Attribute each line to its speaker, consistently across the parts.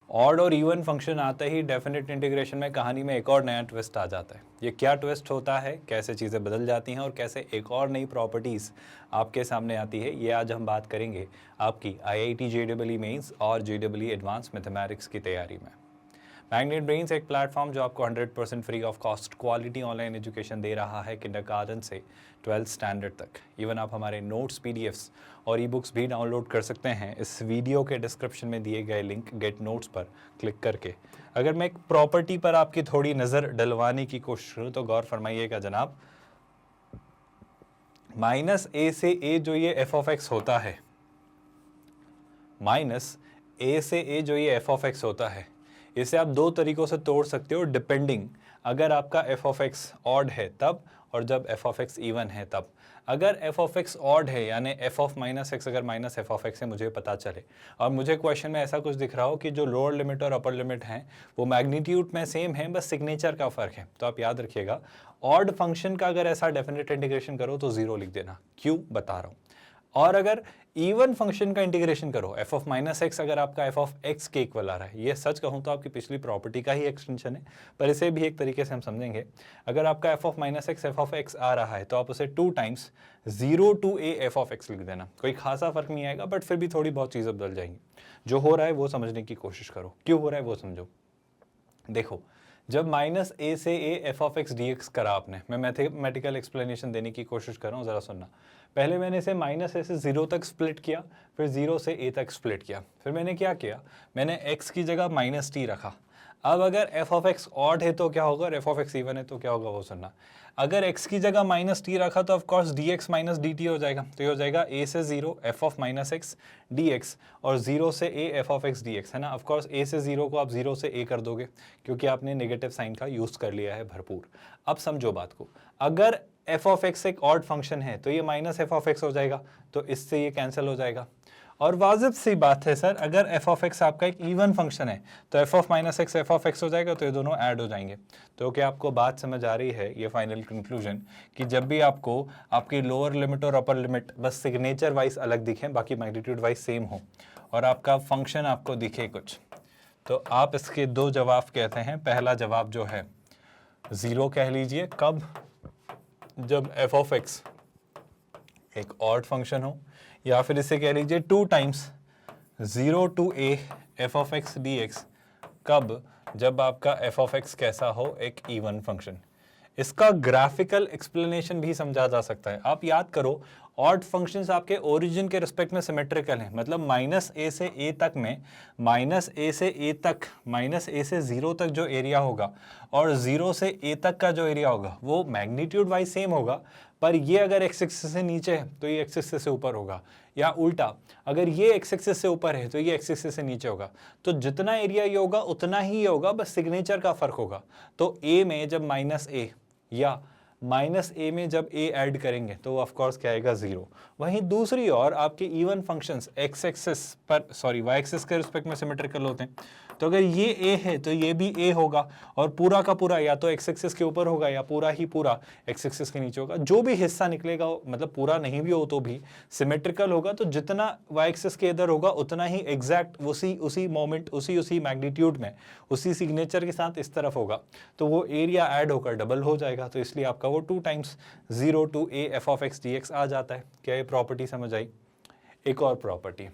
Speaker 1: Odd और even function आते ही definite integration में कहानी में एक और नया ट्विस्ट आ जाता है। ये क्या ट्विस्ट होता है, कैसे चीज़ें बदल जाती हैं और कैसे एक और नई प्रॉपर्टीज़ आपके सामने आती है, ये आज हम बात करेंगे आपकी IIT JEE मेंस और JEE एडवांस मैथमेटिक्स की तैयारी में। मैग्नेट ब्रेन्स एक प्लेटफॉर्म जो आपको 100% free of cost quality online education दे रहा है किंडरगार्टन से 12th स्टैंडर्ड तक। इवन आप हमारे नोट्स, PDFs और ई-बुक्स भी डाउनलोड कर सकते हैं इस वीडियो के डिस्क्रिप्शन में दिए गए लिंक गेट नोट्स पर क्लिक करके। अगर मैं एक प्रॉपर्टी पर आपकी थोड़ी नज़र डलवाने की कोशिश करूँ तो गौर फरमाइएगा जनाब, -a से a जो ये f(x) होता है, -a से a जो ये f(x) होता है, इसे आप दो तरीकों से तोड़ सकते हो डिपेंडिंग अगर आपका f(x) ऑड है तब और जब f(x) इवन है तब। अगर f(x) ऑड है यानी f(-x) अगर -f(x) है मुझे पता चले और मुझे क्वेश्चन में ऐसा कुछ दिख रहा हो कि जो लोअर लिमिट और अपर लिमिट हैं वो मैग्नीट्यूड में सेम है, बस सिग्नेचर का फ़र्क है, तो आप याद रखिएगा ऑड फंक्शन का अगर ऐसा डेफिनेट इंटीग्रेशन करो तो 0 लिख देना। क्यों बता रहा हूँ। और अगर इवन फंक्शन का इंटीग्रेशन करो, f(-x) अगर आपका f(x) के इक्वल आ रहा है, ये सच कहूँ तो आपकी पिछली प्रॉपर्टी का ही एक्सटेंशन है, पर इसे भी एक तरीके से हम समझेंगे। अगर आपका f(-x) f(x) आ रहा है तो आप उसे 2 टाइम्स 0 to a f(x) लिख देना। कोई खासा फर्क नहीं आएगा, बट फिर भी थोड़ी बहुत चीज़ें बदल जाएंगी। जो हो रहा है वो समझने की कोशिश करो, क्यों हो रहा है वो समझो। देखो, जब -a से a f(x) dx करा आपने, मैं मैथमेटिकल एक्सप्लेनेशन देने की कोशिश कर रहा हूँ, ज़रा सुनना। पहले मैंने इसे -a से 0 तक स्प्लिट किया, फिर 0 से a तक स्प्लिट किया, फिर मैंने क्या किया, मैंने x की जगह -t रखा। अब अगर f(x) ऑड है तो क्या होगा और f(x) इवन है तो क्या होगा वो सुनना। अगर x की जगह -t रखा तो ऑफकोर्स dx - dt हो जाएगा, तो ये हो जाएगा a से 0 f(-x) dx और 0 से a f(x) dx, है ना। ऑफकोर्स a से 0 को आप 0 से a कर दोगे क्योंकि आपने नेगेटिव साइन का यूज़ कर लिया है भरपूर। अब समझो बात को, अगर f(x) एक ऑड फंक्शन है तो ये -f(x) हो जाएगा, तो इससे ये कैंसिल हो जाएगा। और वाजिब सी बात है सर, अगर f(x) आपका एक इवन फंक्शन है तो f(-x) f(x) हो जाएगा, तो ये दोनों ऐड हो जाएंगे। तो क्या आपको बात समझ आ रही है, ये फाइनल कंक्लूजन, कि जब भी आपको आपकी लोअर लिमिट और अपर लिमिट बस सिग्नेचर वाइज अलग दिखें, बाकी मैग्नीट्यूड वाइज सेम हो, और आपका फंक्शन आपको दिखे कुछ, तो आप इसके दो जवाब कहते हैं। पहला जवाब जो है 0 कह लीजिए, कब, जब f(x) एक ऑड फंक्शन हो, या फिर इसे कह लीजिए 2 times 0 to a f(x) dx, कब, जब आपका f(x) कैसा हो, एक इवन फंक्शन। इसका ग्राफिकल एक्सप्लेनेशन भी समझा जा सकता है। आप याद करो, ऑड फंक्शंस आपके ओरिजिन के रिस्पेक्ट में सिमेट्रिकल हैं, मतलब -a से a तक में -a से a तक -a से 0 तक जो एरिया होगा और 0 से a तक का जो एरिया होगा वो मैग्नीट्यूड वाइज सेम होगा, पर ये अगर x एक्सिस से नीचे है तो ये x एक्सिस से ऊपर होगा, या उल्टा अगर ये x एक्सिस से ऊपर है तो ये x एक्सिस से नीचे होगा। तो जितना एरिया ये होगा उतना ही ये होगा, बस सिग्नेचर का फर्क होगा। तो a में जब -a या -a में जब a ऐड करेंगे तो ऑफ कोर्स क्या आएगा, 0। वहीं दूसरी ओर आपके इवन फंक्शंस x एक्सिस पर, सॉरी y एक्सिस के रिस्पेक्ट में सिमेट्रिकल होते हैं, तो अगर ये a है तो ये भी a होगा, और पूरा का पूरा या तो x एक्सिस के ऊपर होगा या पूरा ही पूरा x एक्सिस के नीचे होगा। जो भी हिस्सा निकलेगा, मतलब पूरा नहीं भी हो तो भी सिमेट्रिकल होगा, तो जितना y एक्सिस के इधर होगा उतना ही एग्जैक्ट उसी मोमेंट उसी मैग्नीट्यूड में उसी सिग्नेचर के साथ इस तरफ होगा, तो वो एरिया ऐड होकर डबल हो जाएगा। तो इसलिए आपका वो 2 times 0 to a f(x) dx आ जाता है। क्या ये प्रॉपर्टी समझ आई। एक और प्रॉपर्टी,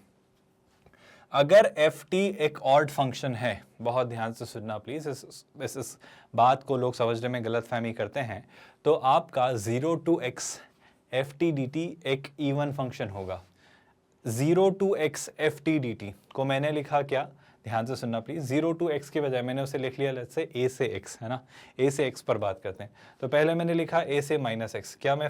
Speaker 1: अगर ft एक ऑड फंक्शन है, बहुत ध्यान से सुनना प्लीज, इस बात को लोग समझने में गलतफहमी करते हैं, तो आपका 0 to x ft dt एक इवन फंक्शन होगा। 0 to x ft dt को मैंने लिखा क्या, ध्यान से सुनना प्लीज, 0 to x के बजाय मैंने उसे लिख लिया लेट्स से a से x, है ना। a से x पर बात करते हैं, तो पहले मैंने लिखा a से -x। क्या मैं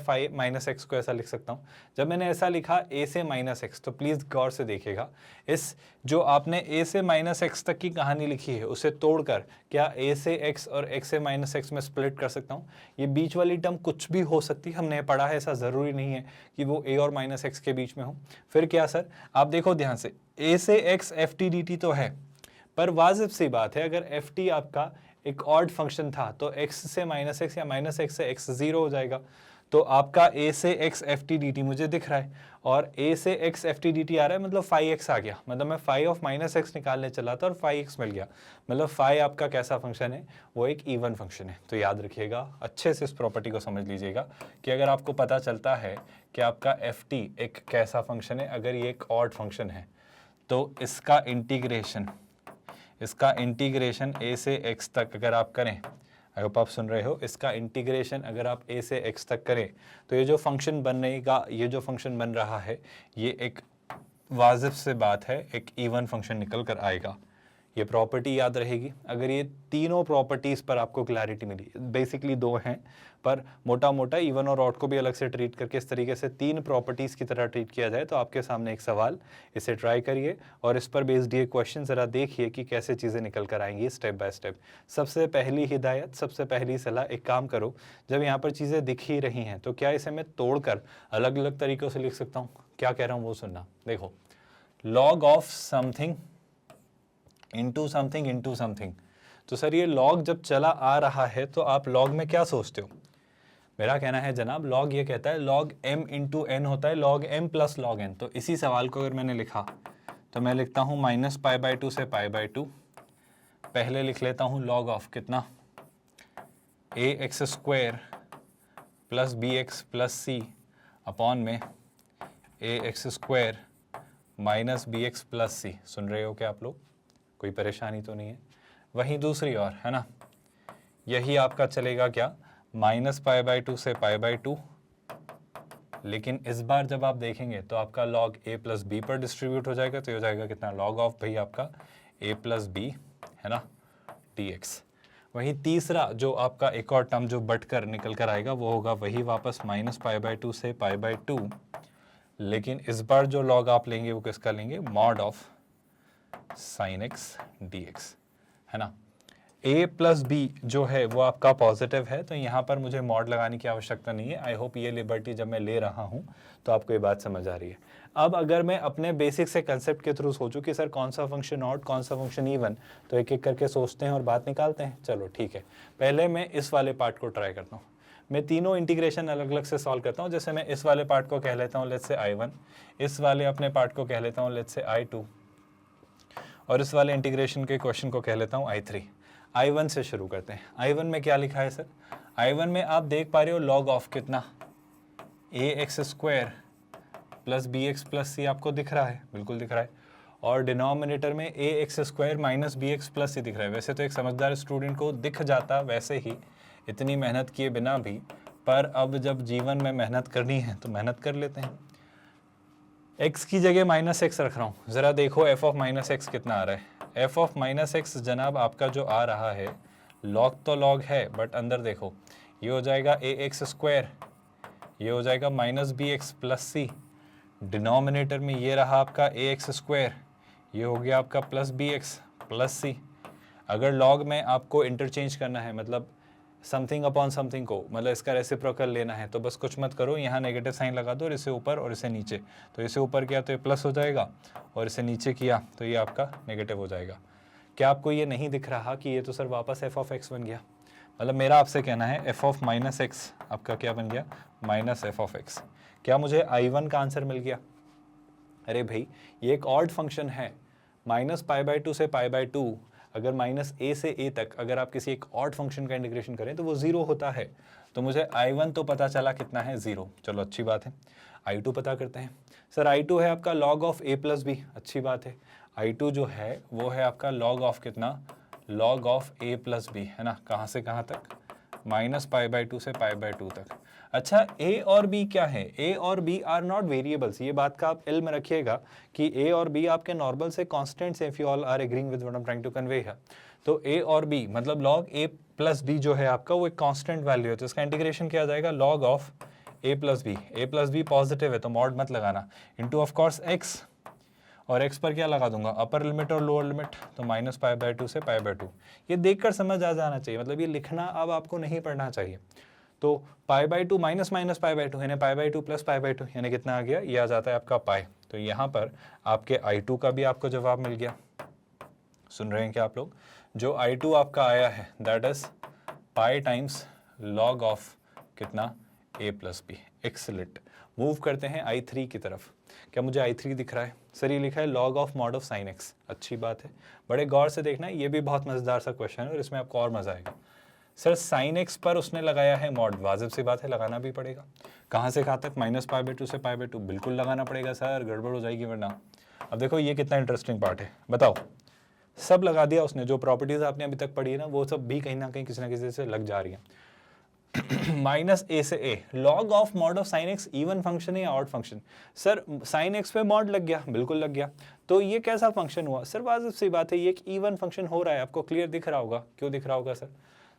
Speaker 1: -x को ऐसा लिख सकता हूँ। जब मैंने ऐसा लिखा a से -x, तो प्लीज़ गौर से देखिएगा, इस जो आपने a से -x तक की कहानी लिखी है उसे तोड़कर क्या a से x और x से -x में स्प्लिट कर सकता हूँ। ये बीच वाली टर्म कुछ भी हो सकती है, हमने पढ़ा है, ऐसा ज़रूरी नहीं है कि वो a और -x के बीच में हो। फिर क्या सर, आप देखो ध्यान से, a से x ft dt तो है, पर वाजिब सी बात है, अगर ft आपका एक ऑड फंक्शन था तो x से -x या -x से x 0 हो जाएगा। तो आपका a से x ft dt मुझे दिख रहा है, और a से x ft dt आ रहा है, मतलब phi x आ गया, मतलब मैं phi ऑफ माइनस एक्स निकालने चला था और phi x मिल गया, मतलब phi आपका कैसा फंक्शन है, वो एक इवन फंक्शन है। तो याद रखिएगा, अच्छे से इस प्रॉपर्टी को समझ लीजिएगा कि अगर आपको पता चलता है कि आपका ft एक कैसा फंक्शन है, अगर ये एक ऑड फंक्शन है, तो इसका इंटीग्रेशन a से x तक अगर आप करें, आई होप आप सुन रहे हो, इसका इंटीग्रेशन अगर आप a से x तक करें, तो ये जो फंक्शन बन रहा है, ये एक वाजिब से बात है, एक इवन फंक्शन निकल कर आएगा। ये प्रॉपर्टी याद रहेगी। अगर ये तीनों प्रॉपर्टीज़ पर आपको क्लैरिटी मिली, बेसिकली दो हैं, पर मोटा मोटा इवन और ऑड को भी अलग से ट्रीट करके इस तरीके से तीन प्रॉपर्टीज़ की तरह ट्रीट किया जाए, तो आपके सामने एक सवाल, इसे ट्राई करिए और इस पर बेस्ड ये क्वेश्चन ज़रा देखिए कि कैसे चीज़ें निकल कर आएंगी स्टेप बाय स्टेप। सबसे पहली हिदायत, सबसे पहली सलाह, एक काम करो, जब यहाँ पर चीज़ें दिख ही रही हैं तो क्या इसे मैं तोड़कर अलग अलग तरीक़ों से लिख सकता हूँ? क्या कह रहा हूँ वो सुनना। देखो, log of something into something, तो सर ये लॉग जब चला आ रहा है तो आप लॉग में क्या सोचते हो? मेरा कहना है जनाब, लॉग ये कहता है लॉग m इंटू एन होता है, log m plus log n। तो इसी सवाल को अगर मैंने लिखा तो मैं लिखता हूँ -π/2 से π/2। पहले लिख लेता हूँ लॉग ऑफ कितना, ax² plus bx plus c upon में ax² minus bx plus c। सुन रहे हो क्या आप लोग? कोई परेशानी तो नहीं है? वहीं दूसरी ओर है ना, यही आपका चलेगा क्या, -π/2 से π/2, लेकिन इस बार जब आप देखेंगे तो आपका लॉग a प्लस बी पर डिस्ट्रीब्यूट हो जाएगा, तो ये हो जाएगा कितना, लॉग ऑफ भाई आपका a प्लस बी, है ना, dx। वहीं तीसरा जो आपका एक और टर्म जो बट कर निकल कर आएगा, वो होगा वही वापस -π/2 से π/2, लेकिन इस बार जो लॉग आप लेंगे वो किसका लेंगे, mod of sin x dx, है ना। a प्लस बी जो है वो आपका पॉजिटिव है, तो यहाँ पर मुझे मॉड लगाने की आवश्यकता नहीं है। आई होप ये लिबर्टी जब मैं ले रहा हूँ तो आपको ये बात समझ आ रही है। अब अगर मैं अपने बेसिक से कंसेप्ट के थ्रू सोचूं कि सर कौन सा फंक्शन ऑड, कौन सा फंक्शन इवन, तो एक एक करके सोचते हैं और बात निकालते हैं। चलो ठीक है, पहले मैं इस वाले पार्ट को ट्राई करता हूँ। मैं तीनों इंटीग्रेशन अलग अलग से सॉल्व करता हूँ। जैसे मैं इस वाले पार्ट को कह लेता हूँ लेट्स से I1, इस वाले अपने पार्ट को कह लेता हूँ लेट्स से I2, और इस वाले इंटीग्रेशन के क्वेश्चन को कह लेता हूँ I3। I1 से शुरू करते हैं। I1 में क्या लिखा है सर? I1 में आप देख पा रहे हो लॉग ऑफ कितना, ax² plus bx plus c आपको दिख रहा है, बिल्कुल दिख रहा है, और डिनोमिनेटर में ax² minus bx plus c दिख रहा है। वैसे तो एक समझदार स्टूडेंट को दिख जाता वैसे ही, इतनी मेहनत किए बिना भी, पर अब जब जीवन में मेहनत करनी है तो मेहनत कर लेते हैं। x की जगह -x रख रहा हूँ, ज़रा देखो f ऑफ -x कितना आ रहा है। f ऑफ -x जनाब आपका जो आ रहा है, लॉग तो लॉग है, बट अंदर देखो, ये हो जाएगा ax², ये हो जाएगा -bx प्लस c, डिनोमिनेटर में ये रहा आपका ax², ये हो गया आपका प्लस bx प्लस c। अगर लॉग में आपको इंटरचेंज करना है, मतलब समथिंग अपॉन समथिंग को, मतलब इसका रेसिप्रोकल लेना है, तो बस कुछ मत करो, यहाँ नेगेटिव साइन लगा दो और इसे ऊपर और इसे नीचे। तो इसे ऊपर किया तो ये प्लस हो जाएगा, और इसे नीचे किया तो ये आपका नेगेटिव हो जाएगा। क्या आपको ये नहीं दिख रहा कि ये तो सर वापस f ऑफ x बन गया? मतलब मेरा आपसे कहना है f ऑफ -x आपका क्या बन गया, -f ऑफ x। क्या मुझे I1 का आंसर मिल गया? अरे भाई, ये एक ऑड फंक्शन है, -π/2 से π/2, अगर -a से a तक अगर आप किसी एक ऑड फंक्शन का इंटीग्रेशन करें तो वो 0 होता है। तो मुझे I1 तो पता चला कितना है, 0। चलो अच्छी बात है। I2 पता करते हैं। सर I2 है आपका log of a plus B, अच्छी बात है। I2 जो है वो है आपका log ऑफ कितना, log of a plus B, है ना। कहाँ से कहाँ तक, -π/2 से π/2 तक। अच्छा, a और b क्या है? a और b आर नॉट वेरिएबल्स। ये बात का आप इल्म रखिएगा कि a और b आपके नॉर्मल से constants, if you all are agreeing with what I am trying to convey है। तो a और b मतलब log a प्लस b जो है आपका, वो एक कांस्टेंट वैल्यू है, तो इसका इंटीग्रेशन क्या आ जाएगा, log of a plus B. a plus B positive है तो मॉड मत लगाना, इंटू ऑफ कोर्स x, और x पर क्या लगा दूंगा, अपर लिमिट और लोअर लिमिट, तो -π/2 से π/2। ये देखकर समझ आ जाना चाहिए, मतलब ये लिखना अब आपको नहीं पढ़ना चाहिए। तो π/2 माइनस π/2 यानी π/2 प्लस π/2 यानी कितना आ गया, ये आ जाता है आपका पाई। तो यहाँ पर आपके I2 का भी आपको जवाब मिल गया। सुन रहे हैं क्या आप लोग? जो I2 आपका आया है that is pi times log of कितना, ए प्लस बी। एक्सीलेंट। मूव करते हैं I3 की तरफ। क्या मुझे I3 दिख रहा है? सर ये लिखा है log of mod of sine x. अच्छी बात है, बड़े गौर से देखना, ये भी बहुत मज़ेदार सा क्वेश्चन है और इसमें आपको और मज़ा आएगा। सर साइन एक्स पर उसने लगाया है मॉड, वाजिब सी बात है, लगाना भी पड़ेगा। कहाँ से कहाँ तक? -π/2 से π/2, बिल्कुल लगाना पड़ेगा सर, गड़बड़ हो जाएगी वरना। अब देखो ये कितना इंटरेस्टिंग पार्ट है, बताओ। सब लगा दिया उसने, जो प्रॉपर्टीज़ आपने अभी तक पढ़ी है ना, वो सब भी कहीं ना कहीं किसी ना किसी से लग जा रही हैं। -a से a, log of mod of sine x even function है या odd function? Sir sine x पे मॉड लग गया, बिल्कुल लग गया, तो ये कैसा फंक्शन हुआ? सर वाजिब सी बात है, ये एक इवन फंक्शन हो रहा है, आपको क्लियर दिख रहा होगा। क्यों दिख रहा होगा सर?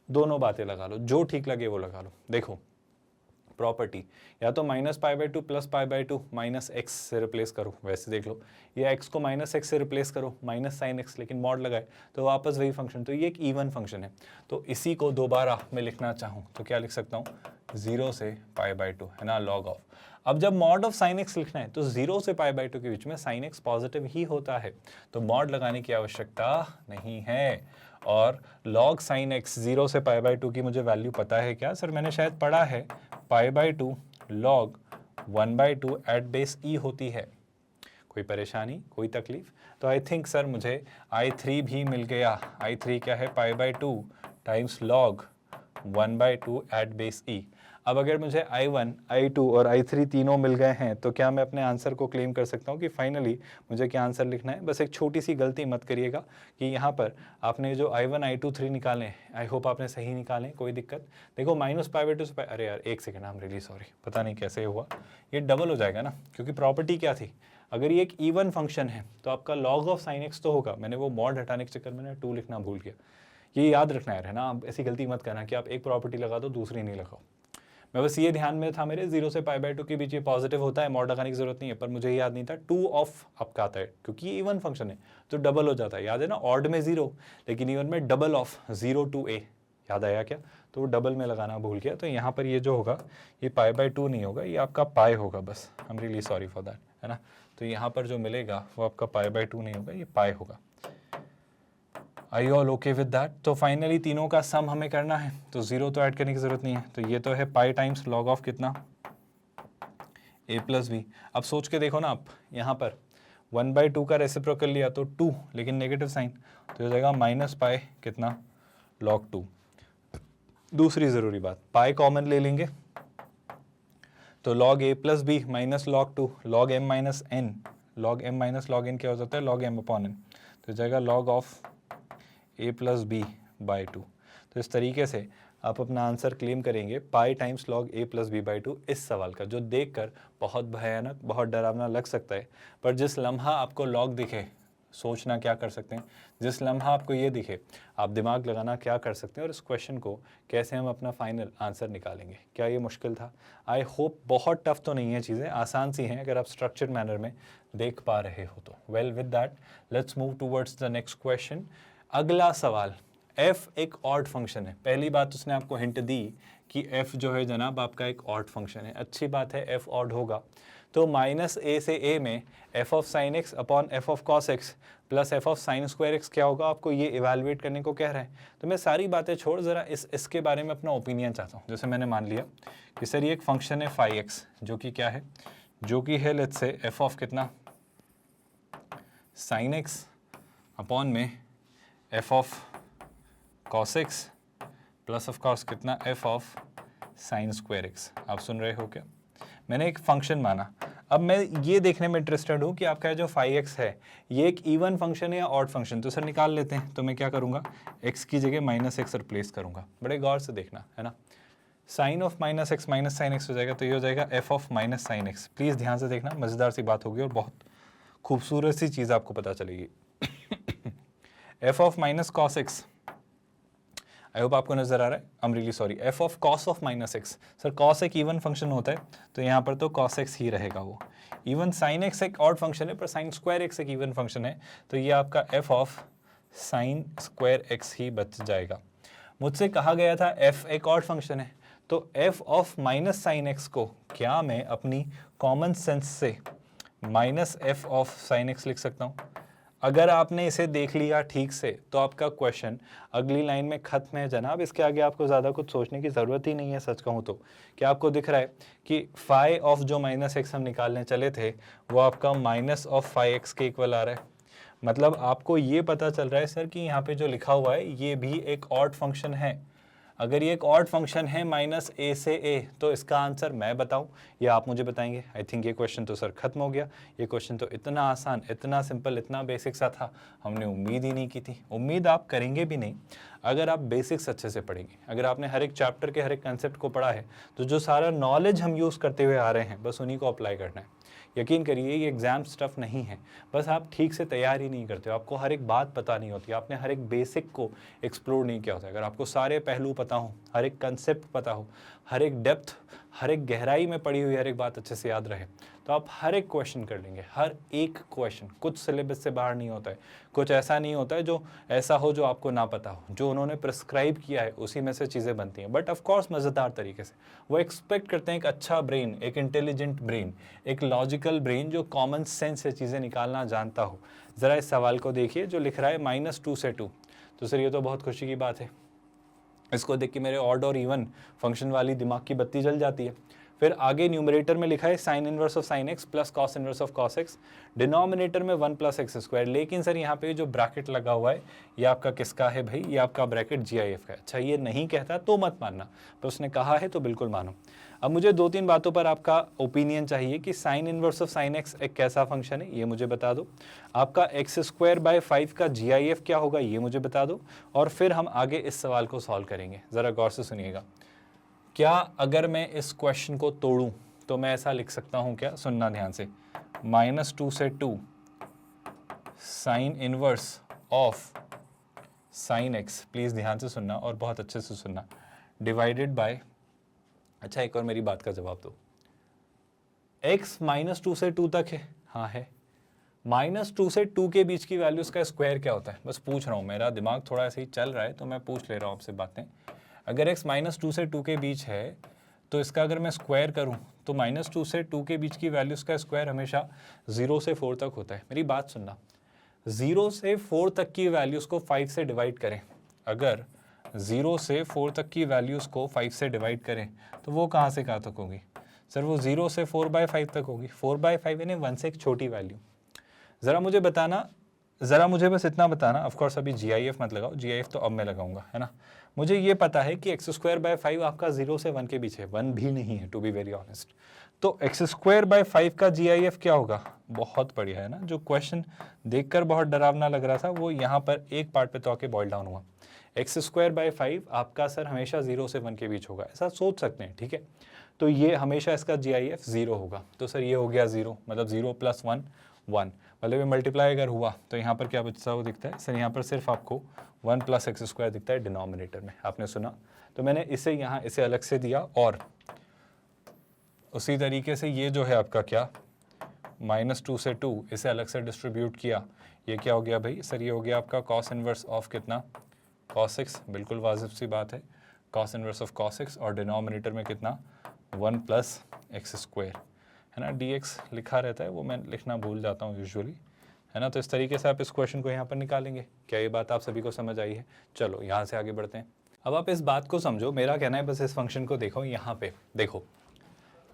Speaker 1: दोनों बातें लगा लो, जो ठीक लगे वो लगा लो। देखो प्रॉपर्टी, या तो -π/2 + π/2 -x से रिप्लेस करो, वैसे देख लो, या x को -x से रिप्लेस करो -sin x, लेकिन मॉड लगाए तो वापस वही फंक्शन, तो ये एक इवन फंक्शन है। तो इसी को दोबारा मैं लिखना चाहूँ तो क्या लिख सकता हूँ? 0 से π/2 है ना, log ऑफ। अब जब मॉड ऑफ साइन एक्स लिखना है तो 0 से π/2 के बीच में साइन एक्स पॉजिटिव ही होता है, तो मॉड लगाने की आवश्यकता नहीं है। और log साइन एक्स 0 से π/2 की मुझे वैल्यू पता है क्या? सर मैंने शायद पढ़ा है π/2 log 1/2 एट बेस e होती है। कोई परेशानी, कोई तकलीफ? तो आई थिंक सर मुझे I3 भी मिल गया। I3 क्या है? π/2 times log 1/2 at base e। अब अगर मुझे I1, I2 और I3 तीनों मिल गए हैं तो क्या मैं अपने आंसर को क्लेम कर सकता हूँ कि फाइनली मुझे क्या आंसर लिखना है? बस एक छोटी सी गलती मत करिएगा कि यहाँ पर आपने जो I1, I2, 3 निकाले, आई होप आपने सही निकालें, कोई दिक्कत? देखो -π/2 से अरे यार एक second, I am really sorry, पता नहीं कैसे हुआ, ये डबल हो जाएगा ना, क्योंकि प्रॉपर्टी क्या थी? अगर ये एक इवन फंक्शन है तो आपका log ऑफ साइन एक्स तो होगा। मैंने वो मॉड हटाने के चक्कर में 2 लिखना भूल गया, ये याद रखना है ना, आप ऐसी गलती मत करना कि आप एक प्रॉपर्टी लगा दो दूसरी नहीं लगाओ। मैं बस ये ध्यान में था मेरे 0 से π/2 के बीच ये पॉजिटिव होता है, मॉड लगाने की जरूरत नहीं है, पर मुझे याद नहीं था 2 ऑफ आपका आता है, क्योंकि ये इवन फंक्शन है तो डबल हो जाता है, याद है ना, ऑड में 0 लेकिन इवन में डबल ऑफ 0 to a, याद आया क्या? तो वो डबल में लगाना भूल गया, तो यहाँ पर ये जो होगा ये π/2 नहीं होगा, ये आपका पाई होगा, बस I am really sorry for that, है ना। तो यहाँ पर जो मिलेगा वो आपका π/2 नहीं होगा, ये पाई होगा। Are you all okay with that? तो फाइनली तीनों का सम हमें करना है, तो 0 तो ऐड करने की जरूरत नहीं है, तो ये तो है पाई टाइम्स log ऑफ कितना? a + b। अब सोच के देखो ना आप, यहाँ पर 1/2 का रेसिप्रोकल लिया तो 2, लेकिन नेगेटिव साइन, तो हो जाएगा -π कितना? log 2। दूसरी ज़रूरी बात, पाई कॉमन ले लेंगे तो log a + b - log 2 log m - n, log m - log n क्या हो जाता है? log m/n, तो हो जाएगा log ऑफ a + b/2। तो इस तरीके से आप अपना आंसर क्लेम करेंगे पाई टाइम्स log a + b/2 इस सवाल का, जो देखकर बहुत भयानक, बहुत डरावना लग सकता है, पर जिस लम्हा आपको लॉग दिखे, सोचना क्या कर सकते हैं, जिस लम्हा आपको ये दिखे आप दिमाग लगाना क्या कर सकते हैं, और इस क्वेश्चन को कैसे हम अपना फाइनल आंसर निकालेंगे। क्या ये मुश्किल था? आई होप बहुत टफ तो नहीं है, चीज़ें आसान सी हैं अगर आप स्ट्रक्चर्ड मैनर में देख पा रहे हो तो। Well with that let's move towards the next question. अगला सवाल, f एक ऑड फंक्शन है। पहली बात उसने आपको हिंट दी कि f जो है जनाब आपका एक ऑड फंक्शन है, अच्छी बात है, f ऑड होगा, तो -a से a में f of sine x upon f of cos x plus f of sine square x क्या होगा, आपको ये इवेलुएट करने को कह रहा है। तो मैं सारी बातें छोड़ ज़रा इसके बारे में अपना ओपिनियन चाहता हूँ। जैसे मैंने मान लिया कि सर ये एक फंक्शन है फाई एक्स, जो कि क्या है, जो कि है लेट्स से f ऑफ कितना? साइन एक्स अपॉन में f of cos x plus of course कितना? f of sine square x। आप सुन रहे हो क्या? मैंने एक फंक्शन माना। अब मैं ये देखने में इंटरेस्टेड हूँ कि आपका जो फाई x है ये एक इवन फंक्शन है या ऑड फंक्शन, तो सर निकाल लेते हैं। तो मैं क्या करूँगा, x की जगह -x रिप्लेस करूँगा, बड़े गौर से देखना, है ना। Sine of -x minus sine X हो जाएगा, तो ये हो जाएगा f of minus sine X. Please ध्यान से देखना, मज़ेदार सी बात होगी और बहुत खूबसूरत सी चीज़ आपको पता चलेगी। f of minus cos x, I hope आपको नजर आ रहा है, I am really sorry, f of cos of -x। Sir cos एक इवन फंक्शन होता है, तो यहाँ पर तो cos x ही रहेगा वो। इवन साइन x एक ऑड फंक्शन है, पर साइन स्क्वायर x एक इवन फंक्शन है, तो ये आपका f of sine square x ही बच जाएगा। मुझसे कहा गया था f एक ऑड फंक्शन है, तो f of minus sine x को क्या मैं अपनी कॉमन सेंस से -f ऑफ साइन x लिख सकता हूँ? अगर आपने इसे देख लिया ठीक से तो आपका क्वेश्चन अगली लाइन में खत्म है जनाब। इसके आगे आपको ज़्यादा कुछ सोचने की ज़रूरत ही नहीं है। सच कहूँ तो क्या आपको दिख रहा है कि फाई ऑफ जो -x हम निकालने चले थे वो आपका -(φx) के इक्वल आ रहा है। मतलब आपको ये पता चल रहा है सर कि यहाँ पे जो लिखा हुआ है ये भी एक ऑड फंक्शन है। अगर ये एक ऑड फंक्शन है -a से a, तो इसका आंसर मैं बताऊं या आप मुझे बताएंगे? आई थिंक ये क्वेश्चन तो सर खत्म हो गया। ये क्वेश्चन तो इतना आसान, इतना सिंपल, इतना बेसिक सा था, हमने उम्मीद ही नहीं की थी। उम्मीद आप करेंगे भी नहीं अगर आप बेसिक्स अच्छे से पढ़ेंगे। अगर आपने हर एक चैप्टर के हर एक कंसेप्ट को पढ़ा है तो जो सारा नॉलेज हम यूज़ करते हुए आ रहे हैं बस उन्हीं को अप्लाई करना है। यकीन करिए ये एग्जाम स्टफ नहीं है, बस आप ठीक से तैयार ही नहीं करते हो, आपको हर एक बात पता नहीं होती, आपने हर एक बेसिक को एक्सप्लोर नहीं किया होता। अगर आपको सारे पहलू पता हो, हर एक कंसेप्ट पता हो, हर एक डेप्थ, हर एक गहराई में पड़ी हुई हर एक बात अच्छे से याद रहे, तो आप हर एक क्वेश्चन कर लेंगे। हर एक क्वेश्चन कुछ सिलेबस से बाहर नहीं होता है, कुछ ऐसा नहीं होता है जो ऐसा हो जो आपको ना पता हो। जो उन्होंने प्रिस्क्राइब किया है उसी में से चीज़ें बनती हैं, बट ऑफ कोर्स मज़ेदार तरीके से। वो एक्सपेक्ट करते हैं एक अच्छा ब्रेन, एक इंटेलिजेंट ब्रेन, एक लॉजिकल ब्रेन जो कॉमन सेंस से चीज़ें निकालना जानता हो। ज़रा इस सवाल को देखिए जो लिख रहा है -2 से 2। तो सर ये तो बहुत खुशी की बात है। इसको देख के मेरे ऑड और इवन फंक्शन वाली दिमाग की बत्ती जल जाती है। फिर आगे न्यूमरेटर में लिखा है sin inverse of sin x plus cos inverse of cos x, denominator में 1 प्लस एक्स स्क्वायर। लेकिन सर यहाँ पे जो ब्रैकेट लगा हुआ है ये आपका किसका है भाई? ये आपका ब्रैकेट GIF का है। अच्छा ये नहीं कहता तो मत मानना, पर उसने कहा है तो बिल्कुल मानो। अब मुझे 2-3 बातों पर आपका ओपिनियन चाहिए कि sin inverse of sin x एक कैसा फंक्शन है ये मुझे बता दो। आपका x²/5 का GIF क्या होगा ये मुझे बता दो। और फिर हम आगे इस सवाल को सॉल्व करेंगे। ज़रा गौर से सुनिएगा। क्या अगर मैं इस क्वेश्चन को तोड़ूं तो मैं ऐसा लिख सकता हूं क्या? सुनना ध्यान से। -2 से 2 sin inverse of sin x, please ध्यान से सुनना और बहुत अच्छे से सुनना, डिवाइडेड बाय, अच्छा एक और मेरी बात का जवाब दो। x -2 से 2 तक है? हाँ है। -2 से 2 के बीच की वैल्यूज़ का स्क्वायर क्या होता है? बस पूछ रहा हूँ, मेरा दिमाग थोड़ा ऐसे ही चल रहा है तो मैं पूछ ले रहा हूँ आपसे बातें। अगर x -2 से 2 के बीच है तो इसका अगर मैं स्क्वायर करूं तो -2 से 2 के बीच की वैल्यूज़ का स्क्वायर हमेशा 0 से 4 तक होता है। मेरी बात सुनना, 0 से 4 तक की वैल्यूज़ को 5 से डिवाइड करें, अगर 0 से 4 तक की वैल्यूज़ को 5 से डिवाइड करें तो वो कहाँ से कहाँ तक होगी? सर वो 0 से 4/5 तक होगी। 4/5 यानी 1 से एक छोटी वैल्यू। ज़रा मुझे बताना, ज़रा मुझे बस इतना बताना, ऑफकोर्स अभी GIF मत लगाओ, GIF तो अब मैं लगाऊंगा, है ना। मुझे ये पता है कि x²/5 आपका 0 से 1 के बीच है, 1 भी नहीं है टू बी वेरी ऑनेस्ट। तो x²/5 का GIF क्या होगा? बहुत बढ़िया, है ना। जो क्वेश्चन देखकर बहुत डरावना लग रहा था वो यहाँ पर एक पार्ट पे तो आके बॉइल डाउन हुआ। x²/5 आपका सर हमेशा 0 से 1 के बीच होगा, ऐसा सोच सकते हैं, ठीक है। तो ये हमेशा इसका GIF 0 होगा। तो सर ये हो गया 0, मतलब 0 + 1 1, मतलब ये मल्टीप्लाई अगर हुआ तो यहाँ पर क्या बचता हुआ दिखता है? सर यहाँ पर सिर्फ आपको 1 + x² दिखता है डिनोमिनेटर में। आपने सुना, तो मैंने इसे यहाँ इसे अलग से दिया और उसी तरीके से ये जो है आपका क्या -2 से 2 इसे अलग से डिस्ट्रीब्यूट किया। ये क्या हो गया भाई? सर ये हो गया आपका cos इनवर्स ऑफ कितना? cos x, बिल्कुल वाजिब सी बात है, cos inverse of cos x, और डिनोमिनेटर में कितना? 1 + x², है ना। dx लिखा रहता है, वो मैं लिखना भूल जाता हूँ यूजुअली, है ना। तो इस तरीके से आप इस क्वेश्चन को यहाँ पर निकालेंगे। क्या ये बात आप सभी को समझ आई है? चलो यहाँ से आगे बढ़ते हैं। अब आप इस बात को समझो, मेरा कहना है बस इस फंक्शन को देखो, यहाँ पे देखो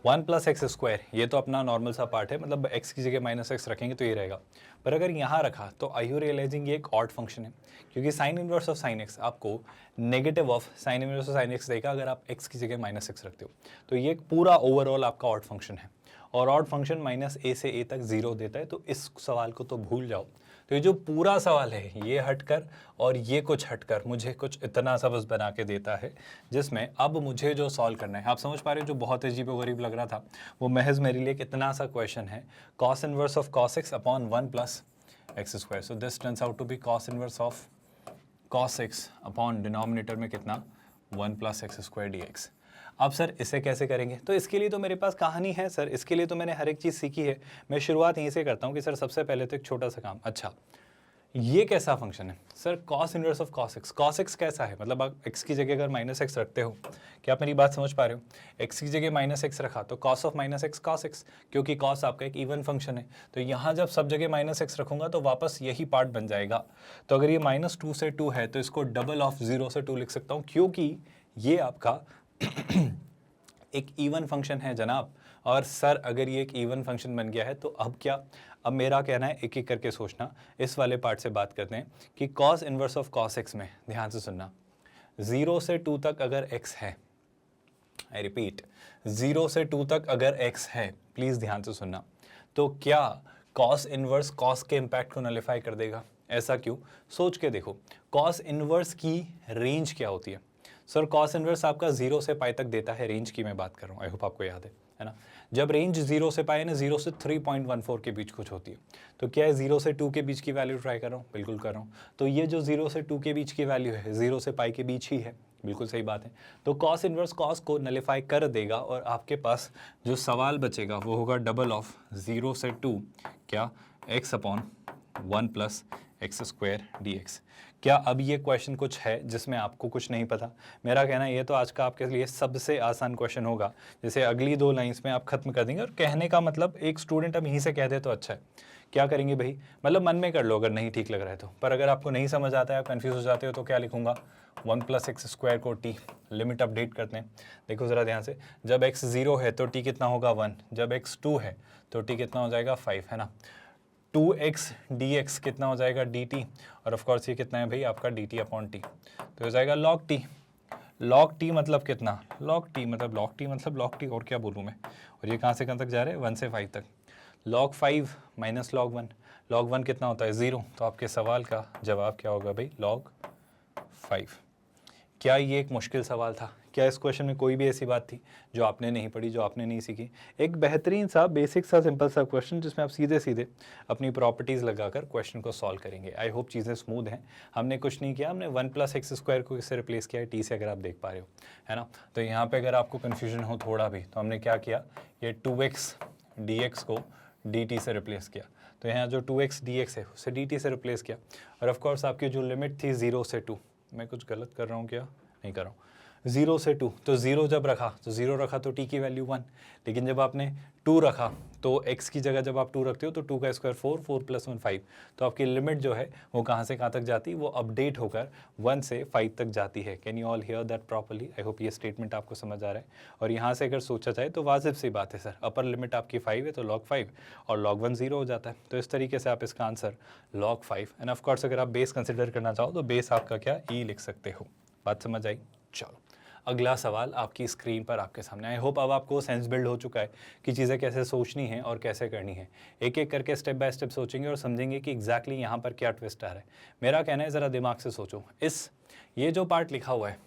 Speaker 1: 1 + x², ये तो अपना नॉर्मल सा पार्ट है, मतलब x की जगह -x रखेंगे तो ये रहेगा। पर अगर यहाँ रखा तो आई यू रियलाइजिंग ये एक ऑड फंक्शन है, क्योंकि sin inverse of sin x आपको negative of sin inverse of sin x देगा अगर आप x की जगह -x रखते हो। तो ये एक पूरा ओवरऑल आपका ऑड फंक्शन है, और ऑड फंक्शन -a से a तक 0 देता है। तो इस सवाल को तो भूल जाओ। तो ये जो पूरा सवाल है ये हटकर और ये कुछ हटकर मुझे कुछ इतना सा बस बना के देता है, जिसमें अब मुझे जो सॉल्व करना है, आप समझ पा रहे हो, जो बहुत अजीबोगरीब लग रहा था वो महज मेरे लिए कितना सा क्वेश्चन है, cos inverse of cos x upon 1 + x²। So this turns out to be cos inverse of cos x upon denominator में कितना? 1 + x² dx। अब सर इसे कैसे करेंगे? तो इसके लिए तो मेरे पास कहानी है सर, इसके लिए तो मैंने हर एक चीज़ सीखी है। मैं शुरुआत यहीं से करता हूँ कि सर सबसे पहले तो एक छोटा सा काम, अच्छा ये कैसा फंक्शन है sir? Cos inverse of cos x. Cos x कैसा है? मतलब आप एक्स की जगह अगर माइनस एक्स रखते हो, क्या आप मेरी बात समझ पा रहे हो? एक्स की जगह माइनस एक्स रखा तो cos of minus x cos x, क्योंकि कॉस आपका एक इवन फंक्शन है। तो यहाँ जब सब जगह माइनस एक्स रखूंगा तो वापस यही पार्ट बन जाएगा। तो अगर ये -2 से 2 है तो इसको डबल ऑफ 0 से 2 लिख सकता हूँ, क्योंकि ये आपका एक इवन फंक्शन है जनाब। और सर अगर ये एक इवन फंक्शन बन गया है तो अब क्या? अब मेरा कहना है एक एक करके सोचना। इस वाले पार्ट से बात करते हैं कि cos inverse of cos x में ध्यान से सुनना, 0 से 2 तक अगर x है, आई रिपीट 0 से 2 तक अगर x है, प्लीज ध्यान से सुनना, तो क्या कॉस इनवर्स कॉस के इंपैक्ट को नलिफाई कर देगा? ऐसा क्यों? सोच के देखो, कॉस इनवर्स की रेंज क्या होती है? सर कॉस इनवर्स आपका 0 से पाई तक देता है, रेंज की मैं बात कर रहा हूँ, आई होप आपको याद है ना? जब रेंज 0 से पाई ना, 0 से 3.14 के बीच कुछ होती है, तो क्या है 0 से 2 के बीच की वैल्यू ट्राई कर रहा हूँ? बिल्कुल कर रहा हूँ। तो ये जो 0 से 2 के बीच की वैल्यू है, 0 से पाई के बीच ही है, बिल्कुल सही बात है। तो कॉस इनवर्स कॉस को नलिफाई कर देगा और आपके पास जो सवाल बचेगा वो होगा डबल ऑफ 0 से 2 क्या x upon 1 plus x square D x. क्या अब ये क्वेश्चन कुछ है जिसमें आपको कुछ नहीं पता? मेरा कहना है ये तो आज का आपके लिए सबसे आसान क्वेश्चन होगा, जैसे अगली 2 लाइंस में आप खत्म कर देंगे। और कहने का मतलब एक स्टूडेंट अब यहीं से कह दे तो अच्छा है। क्या करेंगे भाई? मतलब मन में कर लो अगर नहीं ठीक लग रहा है तो, पर अगर आपको नहीं समझ आता है, आप कन्फ्यूज हो जाते हो, तो क्या लिखूंगा? 1 प्लस एक्स स्क्वायर को टी, लिमिट अपडेट करते हैं। देखो ज़रा ध्यान से, जब x 0 है तो t कितना होगा 1, जब x 2 है तो t कितना हो जाएगा 5, है ना? 2x dx कितना हो जाएगा dt, और ऑफ कोर्स ये कितना है भाई आपका dt अपॉन टी, तो हो जाएगा log t। log t मतलब कितना? log t मतलब और क्या बोलूँ मैं? और ये कहाँ से कहाँ तक जा रहे हैं? 1 से 5 तक। log 5 माइनस log 1, log 1 कितना होता है? 0। तो आपके सवाल का जवाब क्या होगा भाई? log 5। क्या ये एक मुश्किल सवाल था? क्या इस क्वेश्चन में कोई भी ऐसी बात थी जो आपने नहीं पढ़ी, जो आपने नहीं सीखी? एक बेहतरीन सा बेसिक सा सिंपल सा क्वेश्चन जिसमें आप सीधे सीधे अपनी प्रॉपर्टीज़ लगाकर क्वेश्चन को सॉल्व करेंगे। आई होप चीज़ें स्मूथ हैं। हमने कुछ नहीं किया, हमने 1 प्लस एक्स स्क्वायर को किससे रिप्लेस किया है? टी से, अगर आप देख पा रहे हो, है ना? तो यहाँ पर अगर आपको कन्फ्यूजन हो थोड़ा भी, तो हमने क्या किया, ये 2x dx को dt से रिप्लेस किया। तो यहाँ जो 2x dx है उसे dt से रिप्लेस किया। और ऑफकोर्स आपकी जो लिमिट थी 0 से 2, मैं कुछ गलत कर रहा हूँ क्या? नहीं कर रहा हूँ। 0 से 2, तो 0 जब रखा तो 0 रखा तो t की वैल्यू 1, लेकिन जब आपने 2 रखा तो x की जगह जब आप 2 रखते हो तो 2 का स्क्वायर 4, 4 प्लस 1 5, तो आपकी लिमिट जो है वो कहाँ से कहाँ तक जाती है? वो अपडेट होकर 1 से 5 तक जाती है। Can you all here that properly? I hope ये स्टेटमेंट आपको समझ आ रहा है। और यहाँ से अगर सोचा जाए तो वाजिब सी बात है सर, अपर लिमिट आपकी 5 है तो log 5 और log 1 0 हो जाता है। तो इस तरीके से आप इसका आंसर log 5, एंड ऑफकोर्स अगर आप बेस कंसिडर करना चाहो तो बेस आपका क्या ई लिख सकते हो। बात समझ आई? चलो अगला सवाल आपकी स्क्रीन पर आपके सामने। आई होप अब आपको सेंस बिल्ड हो चुका है कि चीज़ें कैसे सोचनी है और कैसे करनी है। एक एक करके स्टेप बाय स्टेप सोचेंगे और समझेंगे कि एग्जैक्टली यहाँ पर क्या ट्विस्ट आ रहा है। मेरा कहना है ज़रा दिमाग से सोचो, ये जो पार्ट लिखा हुआ है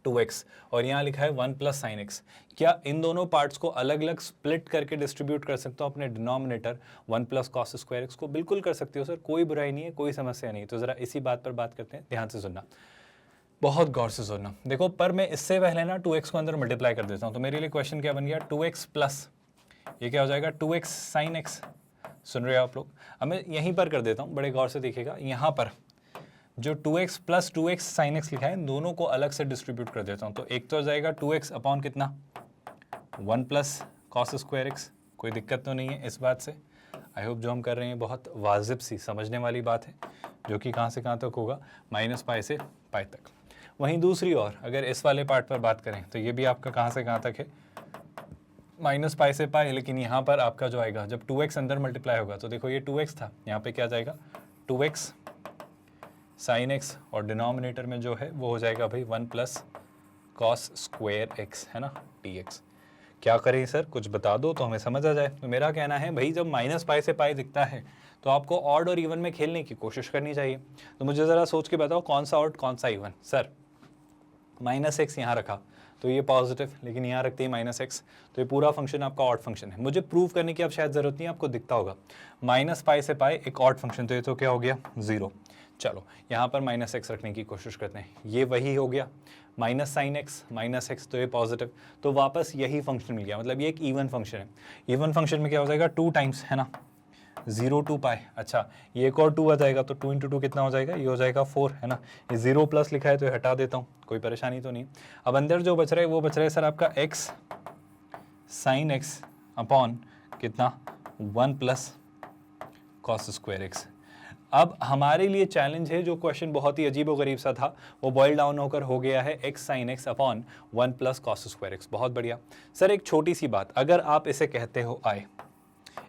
Speaker 1: 2x और यहाँ लिखा है 1 प्लस साइन एक्स, क्या इन दोनों पार्ट्स को अलग अलग स्प्लिट करके डिस्ट्रीब्यूट कर सकते हो अपने denominator 1 plus cos square x को? बिल्कुल कर सकते हो सर, कोई बुराई नहीं है, कोई समस्या नहीं। तो ज़रा इसी बात पर बात करते हैं, ध्यान से सुनना, बहुत गौर से सुनना। देखो पर मैं इससे पहले ना 2x को अंदर मल्टीप्लाई कर देता हूँ, तो मेरे लिए क्वेश्चन क्या बन गया? 2x प्लस ये क्या हो जाएगा? 2x sine x. सुन रहे हो आप लोग? अब मैं यहीं पर कर देता हूँ, बड़े गौर से देखिएगा। यहाँ पर जो 2x plus 2x sine x लिखा है, दोनों को अलग से डिस्ट्रीब्यूट कर देता हूँ। तो एक तो हो जाएगा 2x अपॉन कितना? 1 प्लस कॉस स्क्वायर एक्स। कोई दिक्कत तो नहीं है इस बात से? आई होप जो हम कर रहे हैं बहुत वाजिब सी समझने वाली बात है, जो कि कहाँ से कहाँ तक होगा? -π से π तक। वहीं दूसरी ओर अगर इस वाले पार्ट पर बात करें तो ये भी आपका कहाँ से कहाँ तक है? -π से π, लेकिन यहाँ पर आपका जो आएगा जब 2x अंदर मल्टीप्लाई होगा, तो देखो ये 2x था, यहाँ पे क्या जाएगा? 2x साइन एक्स, और डिनोमिनेटर में जो है वो हो जाएगा भाई 1 प्लस कॉस स्क्वायर एक्स, है ना, dx। क्या करें सर, कुछ बता दो तो हमें समझ आ जाए। तो मेरा कहना है भाई जब -π से π दिखता है तो आपको ऑड और इवन में खेलने की कोशिश करनी चाहिए। तो मुझे ज़रा सोच के बताओ कौन सा ऑड कौन सा इवन? सर -x यहाँ रखा तो ये पॉजिटिव, लेकिन यहाँ रखते ही -x, तो ये पूरा फंक्शन आपका ऑड फंक्शन है। मुझे प्रूव करने की अब शायद ज़रूरत नहीं है, आपको दिखता होगा -π से π एक ऑड फंक्शन, तो ये तो क्या हो गया? 0। चलो यहाँ पर -x रखने की कोशिश करते हैं, ये वही हो गया माइनस साइन एक्स -x, तो ये पॉजिटिव, तो वापस यही फंक्शन मिल गया। मतलब ये एक इवन फंक्शन है। इवन फंक्शन में क्या हो जाएगा? 2 टाइम्स, है ना, 0 टू पाई, अच्छा ये एक और 2 आ जाएगा तो 2 इंटू 2 कितना हो जाएगा, ये हो जाएगा 4, है ना। ये 0 प्लस लिखा है तो ये हटा देता हूँ, कोई परेशानी तो नहीं। अब अंदर जो बच रहा है वो बच रहा है सर आपका x साइन x अपॉन कितना 1 प्लस कॉस स्क्वायर एक्स। अब हमारे लिए चैलेंज है, जो क्वेश्चन बहुत ही अजीब और गरीब सा था वो बॉइल डाउन होकर हो गया है x sine x upon 1 plus cos square X. बहुत बढ़िया सर, एक छोटी सी बात, अगर आप इसे कहते हो i,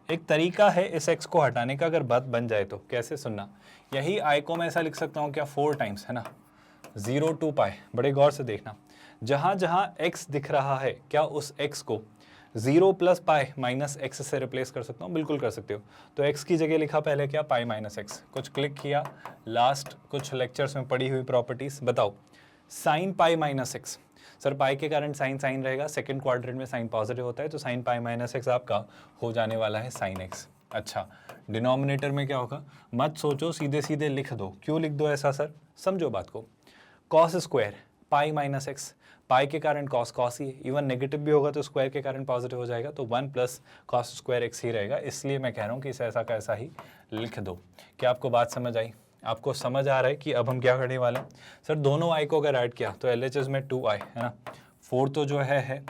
Speaker 1: एक तरीका है इस x को हटाने का, अगर बात बन जाए तो कैसे सुनना, यही i को मैं ऐसा लिख सकता हूँ क्या 4 टाइम्स, है ना, 0 टू पाई। बड़े गौर से देखना, जहाँ जहाँ x दिख रहा है क्या उस x को 0 प्लस पाई माइनस एक्स से रिप्लेस कर सकता हूँ, बिल्कुल कर सकते हो। तो x की जगह लिखा पहले क्या, पाई माइनस एक्स, कुछ क्लिक किया, लास्ट कुछ लेक्चर्स में पढ़ी हुई प्रॉपर्टीज, बताओ sine pi minus x. Sir पाई के कारण साइन साइन रहेगा, सेकंड क्वाड्रेंट में साइन पॉजिटिव होता है, तो साइन पाई माइनस एक्स आपका हो जाने वाला है साइन एक्स। अच्छा, डिनोमिनेटर में क्या होगा, मत सोचो, सीधे सीधे लिख दो। क्यों लिख दो ऐसा सर, समझो बात को। Cos square pi minus x, pi के कारण कॉस कॉस ही है, इवन नेगेटिव भी होगा तो स्क्वायर के कारण पॉजिटिव हो जाएगा, तो 1 प्लस कॉस स्क्वायर एक्स ही रहेगा। इसलिए मैं कह रहा हूँ कि इसे ऐसा का ऐसा ही लिख दो। क्या आपको बात समझ आई, आपको समझ आ रहा है कि अब हम क्या करने वाले हैं। सर दोनों आई को अगर ऐड किया तो LHS में 2i, है ना, 4 तो जो है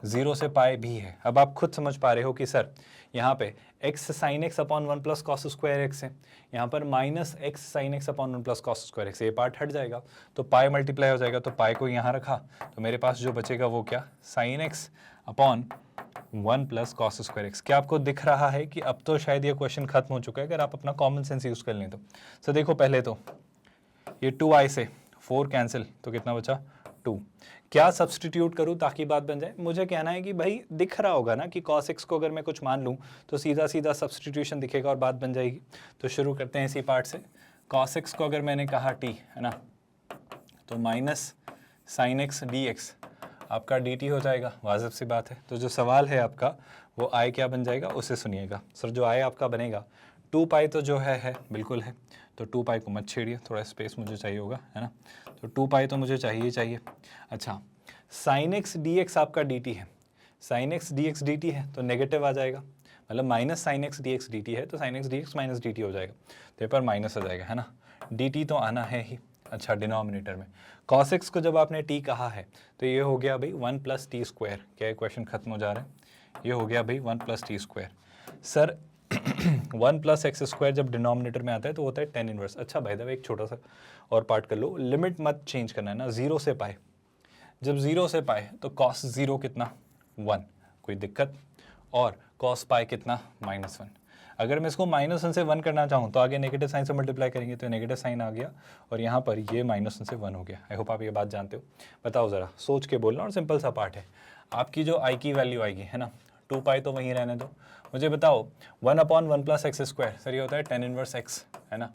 Speaker 1: 0 से पाई भी है। अब आप खुद समझ पा रहे हो कि सर यहाँ पे x sine x upon 1 plus cos square x है, यहाँ पर minus x sine x upon 1 plus cos square x, ये पार्ट हट जाएगा तो पाई मल्टीप्लाई हो जाएगा, तो पाई को यहाँ रखा तो मेरे पास जो बचेगा वो क्या, sine x upon 1 plus cos square x. क्या आपको दिख रहा है कि अब तो शायद ये क्वेश्चन खत्म हो चुका है, अगर आप अपना कॉमन सेंस यूज़ कर लें तो। सर देखो पहले तो ये 2i से 4 कैंसिल, तो कितना बचा 2। क्या सब्सटीट्यूट करूं ताकि बात बन जाए, मुझे कहना है कि भाई दिख रहा होगा ना कि cos x को अगर मैं कुछ मान लूं तो सीधा सीधा सब्सटीट्यूशन दिखेगा और बात बन जाएगी। तो शुरू करते हैं इसी पार्ट से। cos x को अगर मैंने कहा t, है ना, तो minus sine x D x आपका dt हो जाएगा, वाजिब सी बात है। तो जो सवाल है आपका वो i क्या बन जाएगा, उसे सुनिएगा। सर जो i आपका बनेगा 2 पाई तो जो है बिल्कुल है, तो 2 पाई को मत छेड़िए, थोड़ा स्पेस मुझे चाहिए होगा, है ना, तो 2 पाई तो मुझे चाहिए। अच्छा, साइन एक्स डी एक्स आपका dt है, sine x D x dt है तो नेगेटिव आ जाएगा, मतलब minus sine x D x dt है तो sine x D x minus dt हो जाएगा, तो ये पर माइनस आ जाएगा, है ना, dt तो आना है ही। अच्छा, डिनोमिनेटर में cos x को जब आपने t कहा है तो ये हो गया भाई 1 प्लस टी स्क्वायर। क्या क्वेश्चन खत्म हो जा रहा है, ये हो गया भाई 1 plus T square. Sir 1 plus x square जब डिनोमिनेटर में आता है तो होता है tan इनवर्स। अच्छा भाई एक छोटा सा और पार्ट कर लो, लिमिट मत चेंज करना है ना, 0 से पाई, जब 0 से पाई तो cos 0 कितना 1, कोई दिक्कत, और cos पाई कितना -1। अगर मैं इसको -1 से 1 करना चाहूँ तो आगे नेगेटिव साइन से मल्टीप्लाई करेंगे तो नेगेटिव साइन आ गया और यहाँ पर ये -1 से 1 हो गया। आई होप आप ये बात जानते हो। बताओ ज़रा सोच के बोलना, और सिंपल सा पार्ट है। आपकी जो आई की वैल्यू आएगी, है ना, 2 पाई तो वहीं रहने दो। मुझे बताओ 1/1 प्लस एक्स स्क्वायर, सर ये होता है tan इनवर्स x, है ना,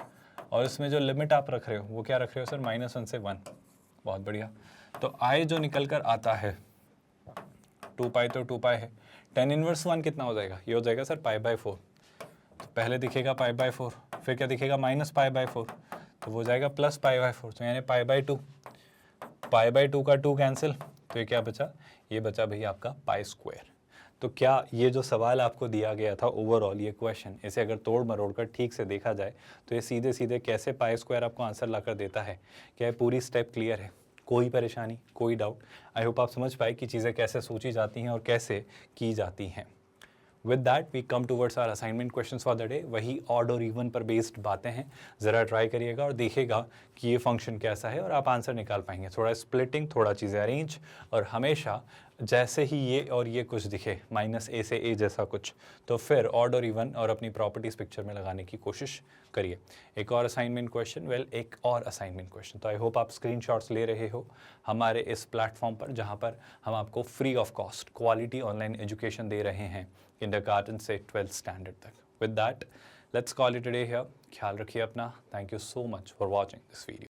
Speaker 1: और इसमें जो लिमिट आप रख रहे हो वो क्या रख रहे हो सर, -1 से 1। बहुत बढ़िया। तो आई जो निकल कर आता है 2 पाई तो 2 पाई है, tan इनवर्स 1 कितना हो जाएगा, ये हो जाएगा सर π/4। तो पहले दिखेगा π/4, फिर क्या दिखेगा -π/4, तो वो जाएगा प्लस π/4, तो यानी π/2, π/2 का 2 कैंसिल, तो ये क्या बचा, ये बचा भैया आपका पाई स्क्वायर। तो क्या ये जो सवाल आपको दिया गया था ओवरऑल ये क्वेश्चन, इसे अगर तोड़ मरोड़ कर ठीक से देखा जाए तो ये सीधे सीधे कैसे पाई स्क्वायर आपको आंसर लाकर देता है। क्या ये पूरी स्टेप क्लियर है, कोई परेशानी, कोई डाउट? आई होप आप समझ पाए कि चीज़ें कैसे सोची जाती हैं और कैसे की जाती हैं। With that we come towards our assignment questions for the day. वही ऑड और इवन पर बेस्ड बातें हैं, ज़रा ट्राई करिएगा और देखिएगा कि ये फंक्शन कैसा है और आप आंसर निकाल पाएंगे। थोड़ा स्प्लिटिंग, थोड़ा चीज़ें अरेंज, और हमेशा जैसे ही ये और ये कुछ दिखे -a से a जैसा कुछ, तो फिर ऑड और इवन और अपनी प्रॉपर्टीज़ पिक्चर में लगाने की कोशिश करिए। एक और असाइनमेंट क्वेश्चन, एक और असाइनमेंट क्वेश्चन। तो आई होप आप स्क्रीनशॉट्स ले रहे हो हमारे इस प्लेटफॉर्म पर, जहाँ पर हम आपको free of cost quality online education दे रहे हैं किंडरगार्टन से 12th स्टैंडर्ड तक। With that let's call it a day here. ख्याल रखिए अपना। Thank you so much for watching this video.